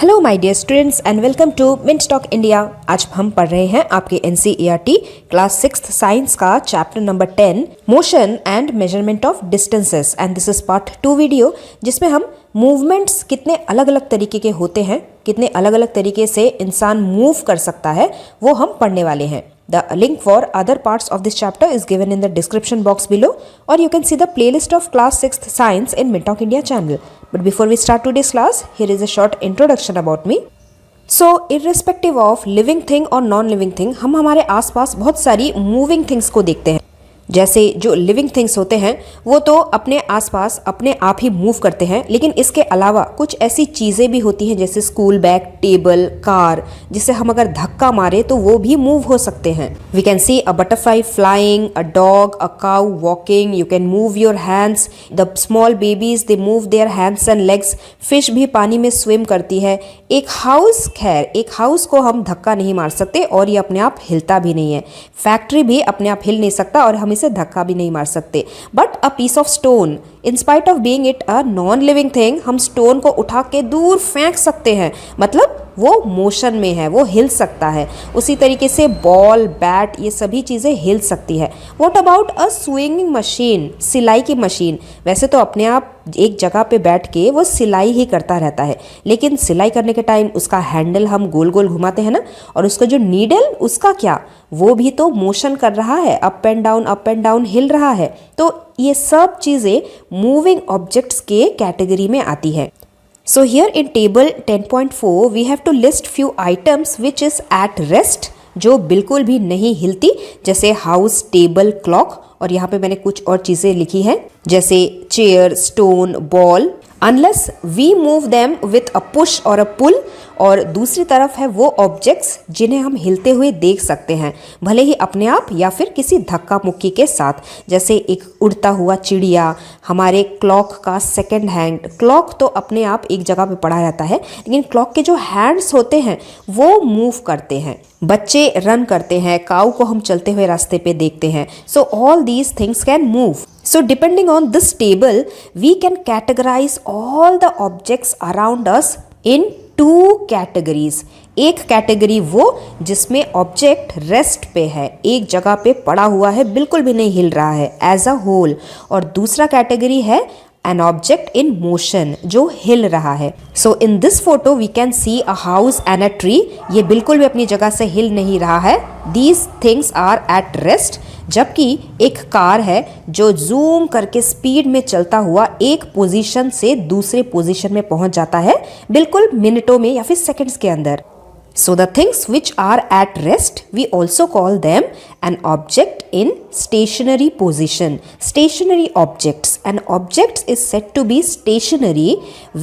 Hello my dear students and welcome to Mint Talk India. आज हम पढ़ रहे हैं आपके एनसीईआरटी क्लास 6 साइंस का chapter number 10 motion and measurement of distances and this is part 2 video, जिसमें हम मूवमेंट्स कितने अलग अलग तरीके के होते हैं, कितने अलग अलग तरीके से इंसान मूव कर सकता है, वो हम पढ़ने वाले हैं। The link for other parts of this chapter is given in the description box below, or you can see the playlist of class 6th science in Mintalk India channel. But before we start today's class, here is a short introduction about me. So, irrespective of living thing or non-living thing, हम हमारे आसपास बहुत सारी moving things को देखते हैं। जैसे जो लिविंग थिंग्स होते हैं वो तो अपने आसपास अपने आप ही मूव करते हैं, लेकिन इसके अलावा कुछ ऐसी चीज़ें भी होती हैं जैसे स्कूल बैग, टेबल, कार, जिसे हम अगर धक्का मारे तो वो भी मूव हो सकते हैं। We can see a butterfly flying, a dog, a cow walking, you can move your hands, the small babies they move their hands and legs, fish भी पानी में स्विम करती है। एक हाउस, खैर एक हाउस को हम धक्का नहीं मार सकते और ये अपने आप हिलता भी नहीं है। फैक्ट्री भी अपने आप हिल नहीं सकता और हम इसे धक्का भी नहीं मार सकते। But a piece of stone, in spite of being it a non living thing, हम स्टोन को उठा के दूर फेंक सकते हैं, मतलब वो मोशन में है, वो हिल सकता है। उसी तरीके से बॉल, बैट, ये सभी चीज़ें हिल सकती है। What about a swinging machine, सिलाई की मशीन? वैसे तो अपने आप एक जगह पे बैठ के वो सिलाई ही करता रहता है, लेकिन सिलाई करने के टाइम उसका हैंडल हम गोल गोल घुमाते हैं ना, और उसका जो नीडल, उसका क्या, वो भी तो मोशन कर रहा है, अप एंड डाउन हिल रहा है। तो ये सब चीज़ें मूविंग ऑब्जेक्ट्स के कैटेगरी में आती है। So here in table 10.4 we have to list few items which is at rest, जो बिल्कुल भी नहीं हिलती, जैसे हाउस, टेबल, क्लॉक, और यहाँ पे मैंने कुछ और चीज़ें लिखी हैं जैसे chair, stone, ball, unless we move them with a push और अ पुल। और दूसरी तरफ है वो ऑब्जेक्ट्स जिन्हें हम हिलते हुए देख सकते हैं, भले ही अपने आप या फिर किसी धक्का मुक्की के साथ, जैसे एक उड़ता हुआ चिड़िया, हमारे क्लॉक का सेकंड हैंड। क्लॉक तो अपने आप एक जगह पे पड़ा रहता है, लेकिन क्लॉक के जो हैंड्स होते हैं वो मूव करते हैं। बच्चे रन करते हैं, काऊ को हम चलते हुए रास्ते पे देखते हैं। So all these things can move. So depending on this table, we can categorize all the objects around us in two categories. एक कैटेगरी वो जिसमें ऑब्जेक्ट रेस्ट पे है, एक जगह पे पड़ा हुआ है, बिल्कुल भी नहीं हिल रहा है एज अ होल, और दूसरा कैटेगरी है an object in motion, जो हिल रहा है। So in this photo we can see a house and a tree. ये बिल्कुल भी अपनी जगह से हिल नहीं रहा है। These things are at rest. जबकि एक कार है जो जूम करके स्पीड में चलता हुआ एक पोजीशन से दूसरे पोजीशन में पहुंच जाता है, बिल्कुल मिनटों में या फिर सेकंड्स के अंदर। So the things which are at rest, we also call them an object in stationary position. Stationary objects. An object is said to be stationary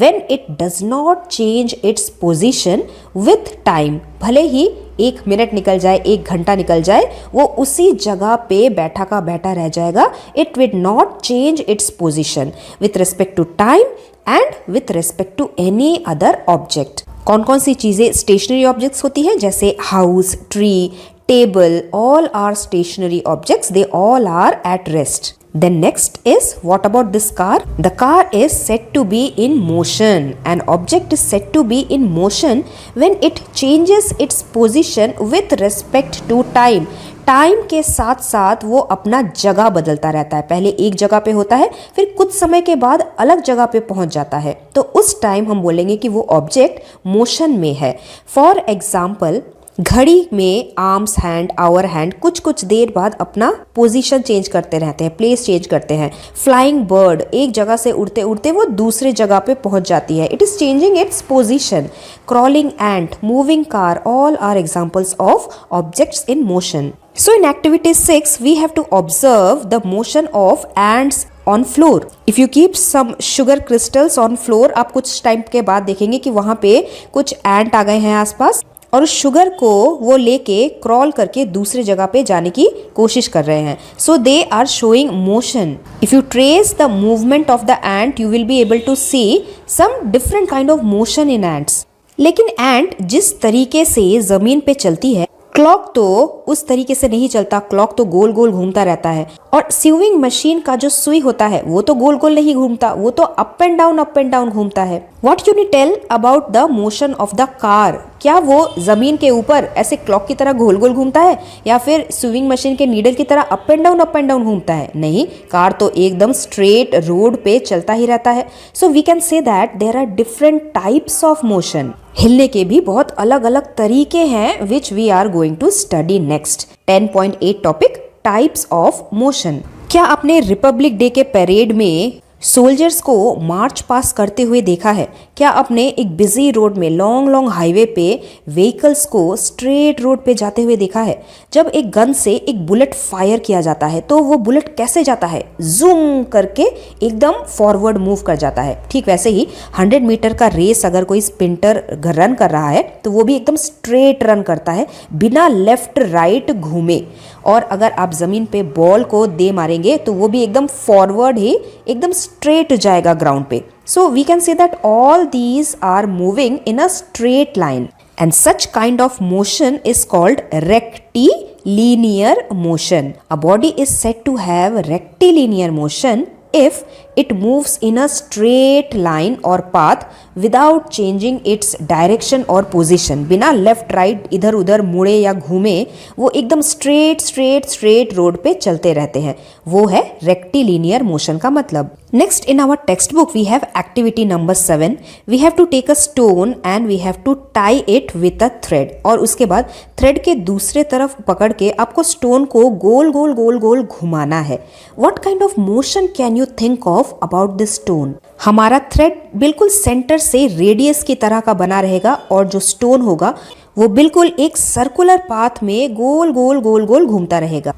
when it does not change its position with time. भले ही एक minute निकल जाए, एक घंटा निकल जाए, वो उसी जगह पे बैठा का बैठा रह जाएगा। It will not change its position with respect to time and with respect to any other object. कौन कौन सी चीज़ें स्टेशनरी ऑब्जेक्ट्स होती हैं, जैसे house, tree, table, all are stationary objects, they all are at rest. Then next is, what about this car? The car is said to be in motion. An object is said to be in motion when it changes its position with respect to time. Time के साथ साथ वो अपना जगह बदलता रहता है। पहले एक जगह पे होता है, फिर कुछ समय के बाद अलग जगह पे पहुंच जाता है, तो उस टाइम हम बोलेंगे कि वो ऑब्जेक्ट मोशन में है। फॉर एग्जाम्पल, घड़ी में आर्म्स हैंड, आवर हैंड कुछ कुछ देर बाद अपना पोजीशन चेंज करते रहते हैं, प्लेस चेंज करते हैं। फ्लाइंग बर्ड एक जगह से उड़ते उड़ते वो दूसरे जगह पे पहुंच जाती है, it is changing its position. Crawling ant, moving car, all are examples of objects in motion. So in activity 6, we have to observe the motion of ants on floor. If you keep some sugar crystals on floor, आप कुछ time के बाद देखेंगे कि वहाँ पे कुछ एंट आ गए हैं आसपास, और उस शुगर को वो लेके क्रॉल करके दूसरे जगह पे जाने की कोशिश कर रहे हैं। So they are showing motion. If you trace the movement of the ant, you will be able to see some different kind of motion in ants. लेकिन एंट जिस तरीके से जमीन पे चलती है क्लॉक तो उस तरीके से नहीं चलता, क्लॉक तो गोल गोल घूमता रहता है। और सीविंग मशीन का जो सुई होता है वो तो गोल गोल नहीं घूमता, वो तो अप एंड डाउन घूमता है। What you need tell about the motion of the car? क्या वो जमीन के ऊपर ऐसे क्लॉक की तरह गोल गोल घूमता है या फिर स्विंग मशीन के नीडल की तरह अप एंड डाउन घूमता है? नहीं, कार तो एकदम स्ट्रेट रोड पे चलता ही रहता है। So we can say that there are different types of motion. हिलने के भी बहुत अलग अलग तरीके हैं which we are going to study next. 10.8 topic, types of motion. क्या आपने रिपब्लिक डे के परेड में सोल्जर्स को मार्च पास करते हुए देखा है? क्या आपने एक बिजी रोड में लॉन्ग हाईवे पे व्हीकल्स को स्ट्रेट रोड पे जाते हुए देखा है? जब एक गन से एक बुलेट फायर किया जाता है तो वो बुलेट कैसे जाता है? जूम करके एकदम फॉरवर्ड मूव कर जाता है। ठीक वैसे ही 100 मीटर का रेस अगर कोई स्प्रिंटर रन कर रहा है तो वो भी एकदम स्ट्रेट रन करता है बिना लेफ्ट राइट घूमे। और अगर आप जमीन पे बॉल को दे मारेंगे तो वो भी एकदम फॉरवर्ड ही एकदम स्ट्रेट जाएगा ग्राउंड पे। So we can say that all these are moving in a straight line and such kind of motion is called rectilinear motion. A body is said to have rectilinear motion if it moves in a straight line or path without changing its direction or position। बिना left right इधर उधर मुड़े या घूमे वो एकदम straight road पे चलते रहते हैं, वो है रेक्टिलिनियर मोशन का मतलब। Next in our text book we have activity number 7। We have to take a stone and we have to tie it with a thread. और उसके बाद थ्रेड के दूसरे तरफ पकड़ के आपको स्टोन को गोल गोल घुमाना है। What kind of motion can you think of about this stone? हमारा थ्रेड बिल्कुल सेंटर से रेडियस की तरह का बना रहेगा और जो स्टोन होगा वो बिल्कुल एक सर्कुलर पाथ में गोल गोल घूमता रहेगा।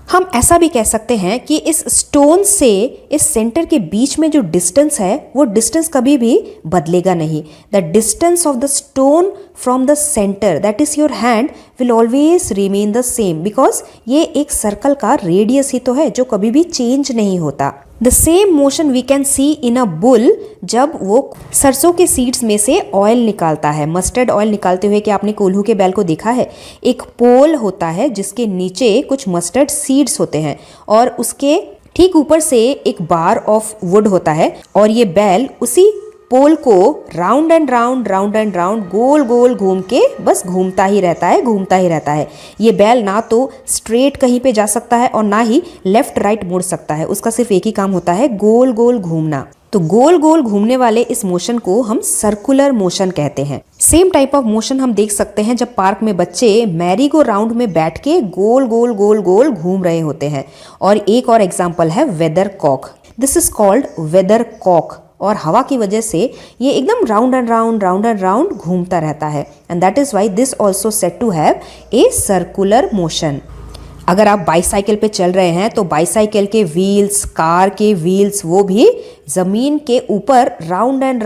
हम ऐसा भी कह सकते हैं कि इस स्टोन से इस सेंटर के बीच में जो डिस्टेंस है वो डिस्टेंस कभी भी बदलेगा नहीं। The distance of the stone from the centre that is your hand will always remain the same, because ये एक सर्कल का रेडियस ही तो है जो कभी भी चेंज नहीं होता। The same motion we can see in a bull जब वो सरसों के सीड्स में से ऑयल निकालता है। मस्टर्ड ऑयल निकालते हुए क्या आपने कोल्हू के बैल को देखा है? एक पोल होता है जिसके नीचे कुछ मस्टर्ड सीड्स होते हैं और उसके ठीक ऊपर से एक बार ऑफ वुड होता है और ये बैल उसी पोल को राउंड एंड राउंड गोल गोल घूम के बस घूमता ही रहता है। ये बैल ना तो स्ट्रेट कहीं पे जा सकता है और ना ही लेफ्ट राइट मुड़ सकता है, उसका सिर्फ एक ही काम होता है, गोल गोल घूमना। तो गोल गोल घूमने वाले इस मोशन को हम सर्कुलर मोशन कहते हैं। सेम टाइप ऑफ मोशन हम देख सकते हैं जब पार्क में बच्चे मैरी गो राउंड में बैठ के गोल गोल घूम रहे होते हैं। और एक और एग्जाम्पल है weather cock. This is called weather cock और हवा की वजह से ये एकदम राउंड एंड राउंड घूमता रहता है and that is why this also said to have a circular motion. अगर आप बाईसाइकिल पे चल रहे हैं तो बाईसाइकिल के व्हील्स, कार के व्हील्स वो भी ज़मीन के ऊपर राउंड एंड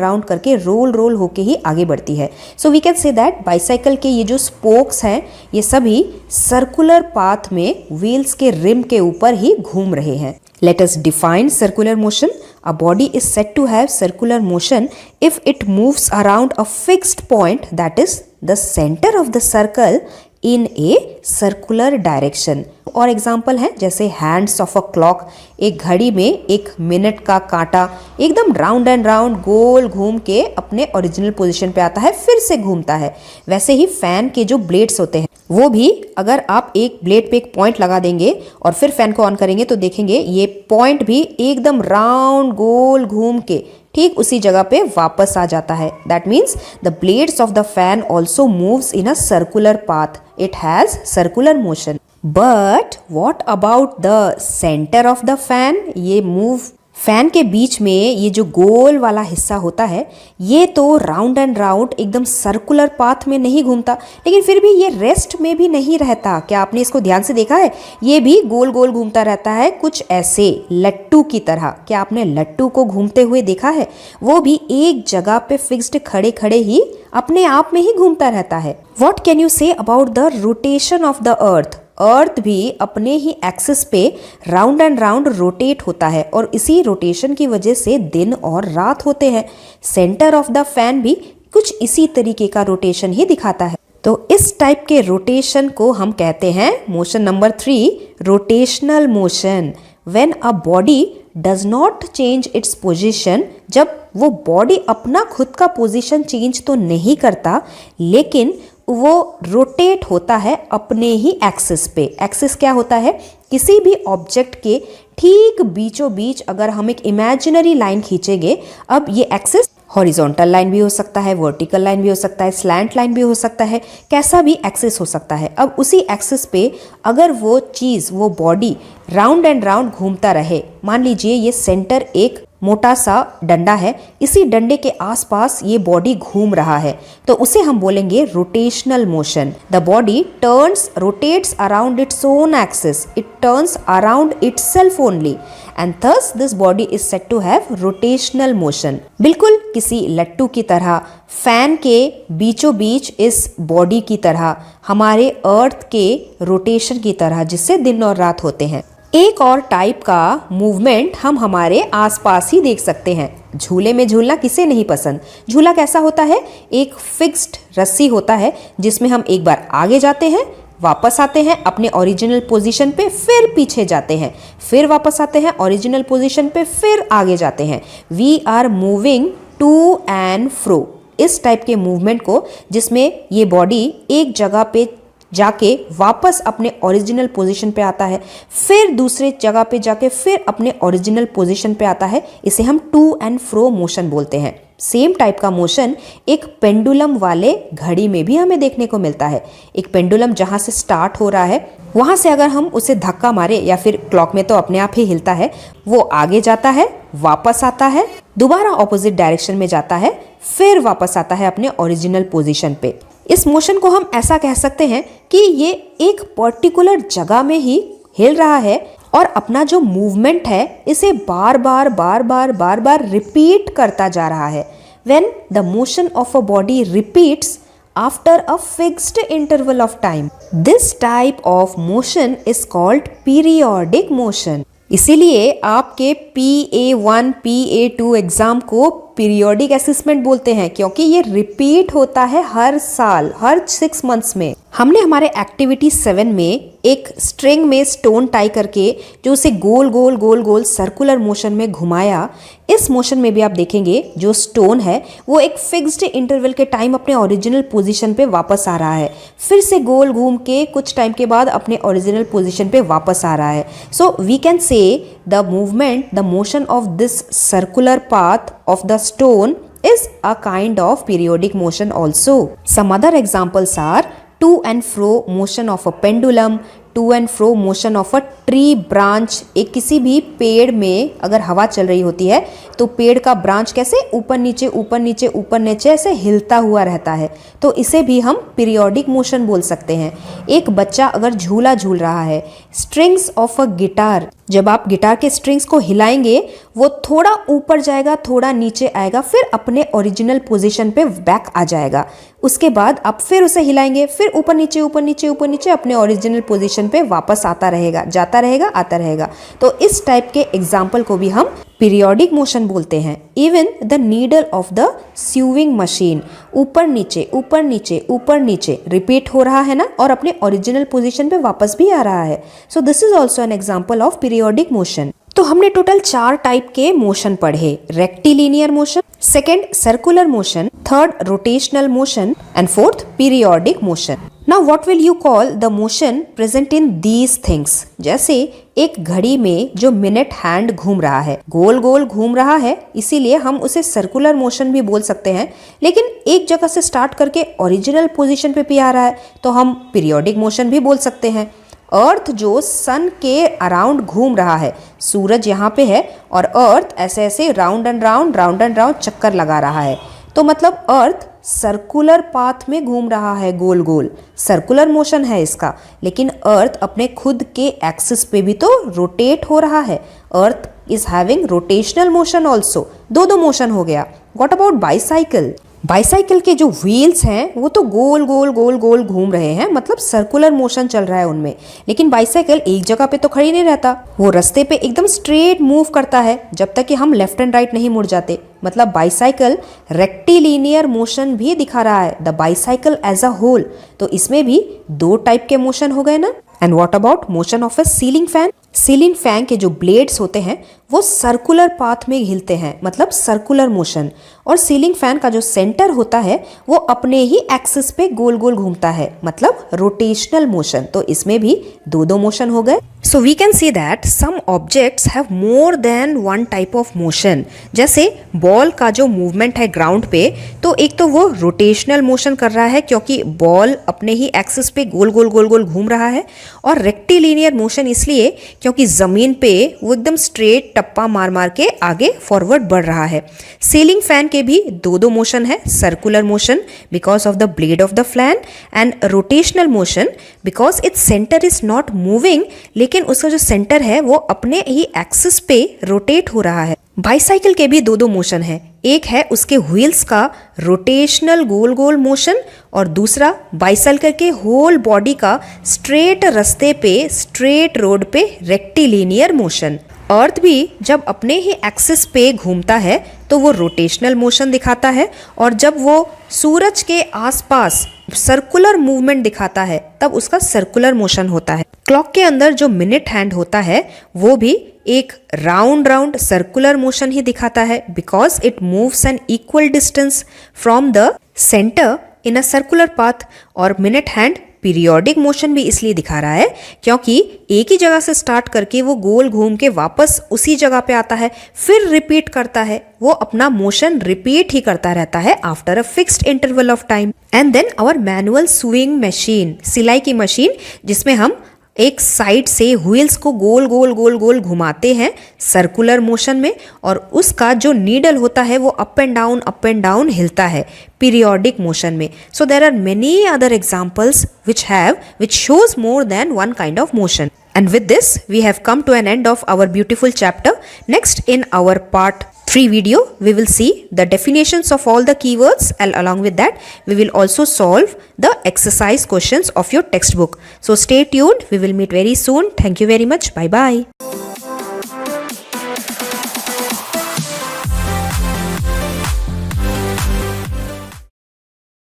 राउंड करके रोल होके ही आगे बढ़ती है। सो वी कैन से दैट बाईसाइकिल के ये जो स्पोक्स हैं ये सभी सर्कुलर पाथ में व्हील्स के रिम के ऊपर ही घूम रहे हैं। Let us define circular motion. A body is said to have circular motion if it moves around a fixed point, that is the center of the circle in a circular direction. और example है जैसे hands of a clock, एक घड़ी में एक minute का कांटा एकदम राउंड एंड राउंड गोल घूम के अपने ओरिजिनल पोजीशन पे आता है, फिर से घूमता है। वैसे ही फैन के जो ब्लेड्स होते हैं वो भी अगर आप एक ब्लेड पे एक पॉइंट लगा देंगे और फिर फैन को ऑन करेंगे तो देखेंगे ये पॉइंट भी एकदम राउंड गोल घूम के ठीक उसी जगह पे वापस आ जाता है। That means the blades of the fan also moves in a circular path, it has circular motion. But what about the centre of the fan? ये मूव फैन के बीच में ये जो गोल वाला हिस्सा होता है ये तो राउंड एंड राउंड एकदम सर्कुलर पाथ में नहीं घूमता, लेकिन फिर भी ये रेस्ट में भी नहीं रहता। क्या आपने इसको ध्यान से देखा है? ये भी गोल गोल घूमता रहता है कुछ ऐसे लट्टू की तरह। क्या आपने लट्टू को घूमते हुए देखा है? वो भी एक जगह पे फिक्स्ड खड़े खड़े ही अपने आप में ही घूमता रहता है। What can you say about the rotation of the earth? Earth भी अपने ही एक्सिस पे राउंड एंड राउंड रोटेट होता है और इसी रोटेशन की वजह से दिन और रात होते हैं। सेंटर ऑफ द फैन भी कुछ इसी तरीके का रोटेशन ही दिखाता है। तो इस टाइप के रोटेशन को हम कहते हैं motion number 3, rotational motion. When a body does not change its position, जब वो बॉडी अपना खुद का पोजीशन चेंज तो नहीं करता लेकिन वो रोटेट होता है अपने ही एक्सिस पे। एक्सिस क्या होता है? किसी भी ऑब्जेक्ट के ठीक बीचों बीच अगर हम एक इमेजिनरी लाइन खींचेंगे, अब ये एक्सिस हॉरिजॉन्टल लाइन भी हो सकता है, वर्टिकल लाइन भी हो सकता है, स्लैंट लाइन भी हो सकता है, कैसा भी एक्सिस हो सकता है। अब उसी एक्सिस पे अगर वो चीज़, वो बॉडी राउंड एंड राउंड घूमता रहे, मान लीजिए ये सेंटर एक मोटा सा डंडा है, इसी डंडे के आसपास ये बॉडी घूम रहा है, तो उसे हम बोलेंगे rotational motion. The body turns, rotates around its own axis, it turns around itself only and thus this body is said to have rotational motion. बिल्कुल किसी लट्टू की तरह, फैन के बीचों बीच इस बॉडी की तरह, हमारे अर्थ के रोटेशन की तरह, जिससे दिन और रात होते हैं। एक और टाइप का मूवमेंट हम हमारे आसपास ही देख सकते हैं। झूले में झूलना किसे नहीं पसंद? झूला कैसा होता है? एक फिक्स्ड रस्सी होता है जिसमें हम एक बार आगे जाते हैं, वापस आते हैं अपने ओरिजिनल पोजीशन पे, फिर पीछे जाते हैं, फिर वापस आते हैं ओरिजिनल पोजीशन पे, फिर आगे जाते हैं। We are moving to and fro. इस टाइप के मूवमेंट को, जिसमें ये बॉडी एक जगह पे जाके वापस अपने ओरिजिनल पोजीशन पे आता है, फिर दूसरे जगह पे जाके फिर अपने ओरिजिनल पोजीशन पे आता है, इसे हम टू एंड फ्रो मोशन बोलते हैं। सेम टाइप का मोशन एक पेंडुलम वाले घड़ी में भी हमें देखने को मिलता है। एक पेंडुलम जहाँ से स्टार्ट हो रहा है, वहाँ से अगर हम उसे धक्का मारे, या फिर क्लॉक में तो अपने आप ही हिलता है, वो आगे जाता है, वापस आता है, दोबारा ऑपोजिट डायरेक्शन में जाता है, फिर वापस आता है अपने ओरिजिनल पोजीशन पे। इस मोशन को हम ऐसा कह सकते हैं कि ये एक पर्टिकुलर जगह में ही हिल रहा है और अपना जो मूवमेंट है इसे बार बार रिपीट करता जा रहा है। When the motion of a body repeats after a fixed interval of time, this type of motion is called periodic motion. इसीलिए आपके PA1 PA2 एग्जाम को पीरियोडिक असेसमेंट बोलते हैं, क्योंकि ये रिपीट होता है हर साल, हर 6 मंथ्स में। हमने हमारे एक्टिविटी 7 में एक स्ट्रिंग में स्टोन टाई करके जो उसे गोल गोल गोल गोल सर्कुलर मोशन में घुमाया, इस मोशन में भी आप देखेंगे जो स्टोन है वो एक फिक्स्ड इंटरवल के टाइम अपने ओरिजिनल पोजीशन पे वापस आ रहा है, फिर से गोल घूम के कुछ टाइम के बाद अपने ओरिजिनल पोजीशन पे वापस आ रहा है। So we can say the movement, the motion of this circular path of the stone is a kind of periodic motion also. Some other examples are to and fro motion of a pendulum, to and fro motion of a tree branch। एक किसी भी पेड़ में अगर हवा चल रही होती है तो पेड़ का ब्रांच कैसे ऊपर नीचे ऊपर नीचे ऊपर नीचे ऐसे हिलता हुआ रहता है, तो इसे भी हम पीरियोडिक मोशन बोल सकते हैं। एक बच्चा अगर झूला झूल रहा है, स्ट्रिंग्स ऑफ अ गिटार, जब आप गिटार के स्ट्रिंग्स को हिलाएंगे वो थोड़ा ऊपर जाएगा, थोड़ा नीचे आएगा, फिर अपने ओरिजिनल पोजीशन पे बैक आ जाएगा। उसके बाद आप फिर उसे हिलाएंगे, फिर ऊपर नीचे ऊपर नीचे ऊपर नीचे अपने ओरिजिनल पोजीशन पे वापस आता रहेगा, जाता रहेगा, आता रहेगा। तो इस टाइप के एग्जाम्पल को भी हम पीरियोडिक मोशन बोलते हैं। Even the needle of the sewing machine, ऊपर नीचे ऊपर नीचे ऊपर नीचे रिपीट हो रहा है ना, और अपने ओरिजिनल पोजीशन पे वापस भी आ रहा है। So this is also an example of periodic motion. तो हमने टोटल 4 टाइप के मोशन पढ़े। Rectilinear motion, second circular motion, third rotational motion and fourth periodic motion. Now what will you call the motion present in these things? जैसे एक घड़ी में जो minute hand घूम रहा है, गोल गोल घूम रहा है, इसीलिए हम उसे सर्कुलर मोशन भी बोल सकते हैं, लेकिन एक जगह से स्टार्ट करके ओरिजिनल पोजीशन पे भी आ रहा है तो हम पीरियोडिक मोशन भी बोल सकते हैं। अर्थ जो सन के अराउंड घूम रहा है, सूरज यहाँ पे है और अर्थ ऐसे ऐसे राउंड एंड राउंड चक्कर लगा रहा है, तो मतलब अर्थ सर्कुलर पाथ में घूम रहा है, गोल गोल सर्कुलर मोशन है इसका। लेकिन अर्थ अपने खुद के एक्सिस पे भी तो रोटेट हो रहा है। Earth is having rotational motion also. दो मोशन हो गया। What about bicycle? बाईसाइकिल के जो व्हील्स हैं वो तो गोल गोल गोल गोल घूम रहे हैं, मतलब सर्कुलर मोशन चल रहा है उनमें। लेकिन बाईसाइकिल एक जगह पे तो खड़ी नहीं रहता, वो रास्ते पे एकदम स्ट्रेट मूव करता है जब तक कि हम लेफ्ट एंड राइट नहीं मुड़ जाते। मतलब बाईसाइकिल रेक्टिलिनियर मोशन भी दिखा रहा है, the bicycle as a whole. तो इसमें भी दो टाइप के मोशन हो गए ना। And what about motion of a ceiling fan? Ceiling fan के जो ब्लेड्स होते हैं वो सर्कुलर पाथ में हिलते हैं, मतलब सर्कुलर मोशन। और सीलिंग फैन का जो सेंटर होता है वो अपने ही एक्सिस पे गोल गोल घूमता है, मतलब रोटेशनल मोशन। तो इसमें भी दो दो मोशन हो गए। So we can see that some objects have more than one type of motion. जैसे बॉल का जो मूवमेंट है ग्राउंड पे, तो एक तो वो रोटेशनल मोशन कर रहा है क्योंकि बॉल अपने ही एक्सिस पे गोल गोल गोल गोल घूम रहा है, और रेक्टिलिनियर मोशन इसलिए क्योंकि जमीन पे वो एकदम स्ट्रेट टप्पा मार मार के आगे फॉरवर्ड बढ़ रहा है। सीलिंग फैन के भी दो दो मोशन है, circular motion because of the blade of the fan, and rotational motion because its centre is not moving, लेकिन उसका जो सेंटर है वो अपने ही एक्सिस पे रोटेट हो रहा है। बाईसाइकिल के भी दो दो मोशन है, एक है उसके व्हील्स का रोटेशनल गोल गोल मोशन, और दूसरा बाईसाइकिल के होल बॉडी का स्ट्रेट रास्ते पे, स्ट्रेट रोड पे रेक्टिलिनियर मोशन। अर्थ भी जब अपने ही एक्सिस पे घूमता है तो वो रोटेशनल मोशन दिखाता है, और जब वो सूरज के आसपास सर्कुलर मूवमेंट दिखाता है तब उसका सर्कुलर मोशन होता है। क्लॉक के अंदर जो मिनट हैंड होता है वो भी एक राउंड राउंड सर्कुलर मोशन ही दिखाता है, because it moves an equal distance from the centre in a circular path. और मिनट हैंड पीरियोडिक मोशन भी इसलिए दिखा रहा है क्योंकि एक ही जगह से स्टार्ट करके वो गोल घूम के वापस उसी जगह पे आता है, फिर रिपीट करता है, वो अपना मोशन रिपीट ही करता रहता है after a fixed interval of time. And then our manual sewing machine, सिलाई की मशीन, जिसमें हम एक साइड से व्हील्स को गोल गोल गोल गोल घुमाते हैं सर्कुलर मोशन में, और उसका जो नीडल होता है वो अप एंड डाउन हिलता है पीरियोडिक मोशन में। So there are many other examples which shows more than one kind of motion. And with this we have come to an end of our beautiful chapter. Next, in our part 3 video, we will see the definitions of all the keywords, and along with that we will also solve the exercise questions of your textbook. So stay tuned, we will meet very soon. Thank you very much. Bye bye.